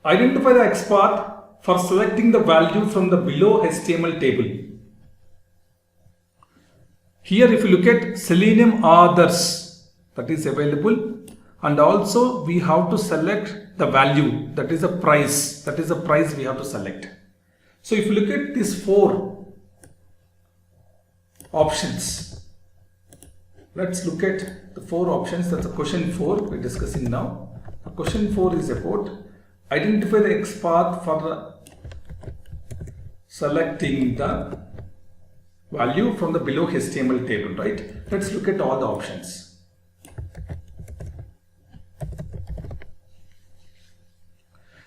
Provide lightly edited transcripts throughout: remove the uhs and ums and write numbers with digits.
Identify the XPath for selecting the value from the below HTML table. Here if you look at Selenium others, that is available, and also we have to select the value, that is the price, we have to select. So if you look at these 4 options, let's look at the 4 options. That's a question 4 we're discussing now. The question 4 is about identify the XPath for selecting the value from the below HTML table, right? Let's look at all the options.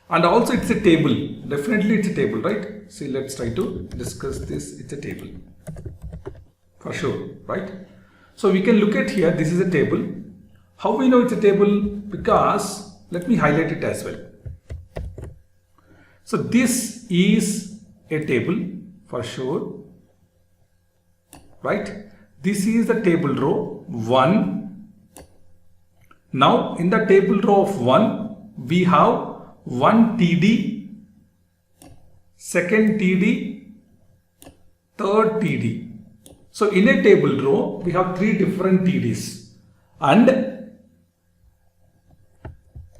And also it's a table, definitely it's a table, right? See, let's try to discuss this. It's a table for sure, right? So we can look at here, this is a table. How we know it's a table? Because let me highlight it as well. So this is a table for sure, right? This is the table row 1. Now in the table row of 1, we have 1 TD, second TD, third TD. So in a table row, we have 3 different TDs. And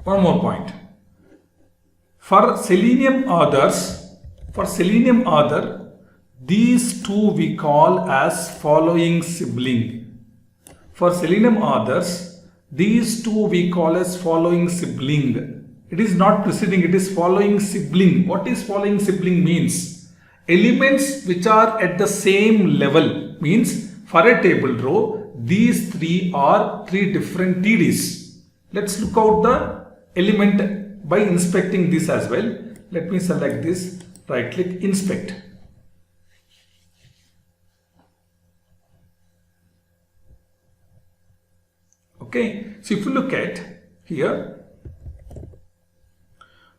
one more point. For Selenium others, these 2 we call as following sibling. For Selenium others, these 2 we call as following sibling. It is not preceding, it is following sibling. What is following sibling means? Elements which are at the same level, means for a table row, these 3 are 3 different TDs. Let's look out the element by inspecting this as well. Let me select this, right click, inspect. Okay, so if you look at here,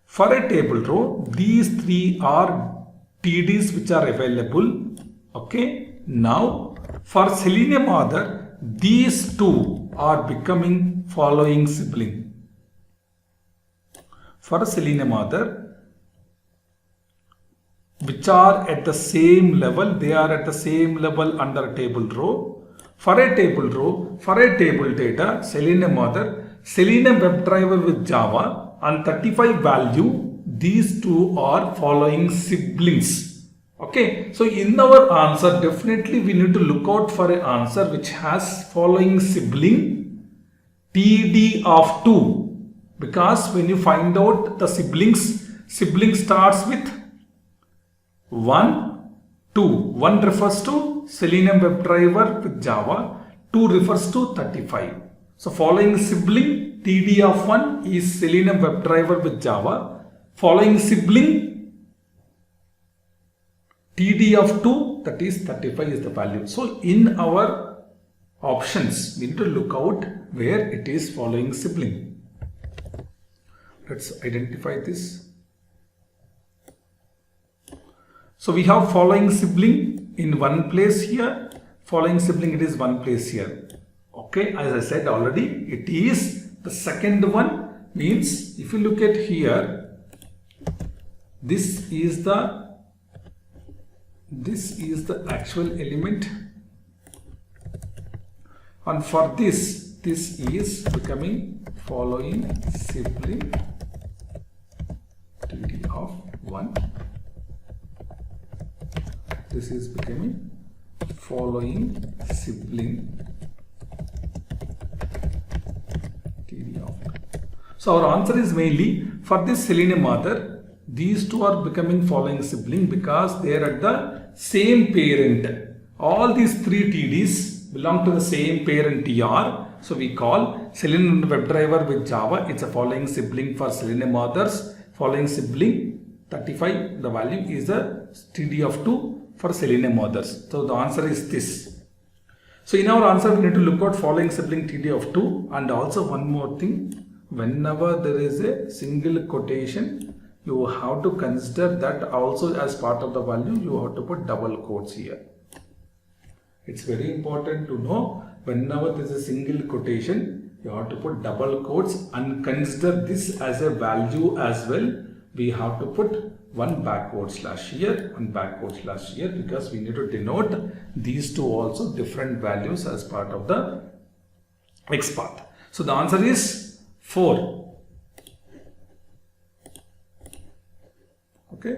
for a table row, these 3 are TDs which are available. Okay. Now, for Selenium other, these 2 are becoming following sibling. For Selenium other, which are at the same level, they are at the same level under table row. For a table row, for a table data, Selenium other, Selenium WebDriver with Java, and 35 value, these 2 are following siblings. Okay, so in our answer, definitely we need to look out for an answer which has following sibling TD of 2, because when you find out the siblings, sibling starts with 1, 2. 1 refers to Selenium WebDriver with Java, 2 refers to 35. So following sibling TD of 1 is Selenium WebDriver with Java. Following sibling TD of 2, that is 35 is the value. So in our options, we need to look out where it is following sibling. Let's identify this. So we have following sibling in one place here. Following sibling, it is one place here. Okay, as I said already, it is the second one. Means if you look at here, this is the actual element, and for this is becoming following sibling TD of 1. This is becoming following sibling TD of 1. So our answer is mainly for this Selenium author. These 2 are becoming following sibling because they are at the same parent. All these 3 TDs belong to the same parent TR. So we call Selenium WebDriver with Java. It's a following sibling for Selenium authors. Following sibling 35. The value is the TD of 2 for Selenium authors. So the answer is this. So in our answer, we need to look out following sibling TD of 2. And also one more thing. Whenever there is a single quotation, you have to consider that also as part of the value. You have to put double quotes here. It's very important to know whenever there is a single quotation, you have to put double quotes and consider this as a value as well. we have to put one backward slash here, one backward slash here, because we need to denote these two also different values as part of the x path. So the answer is 4. Okay.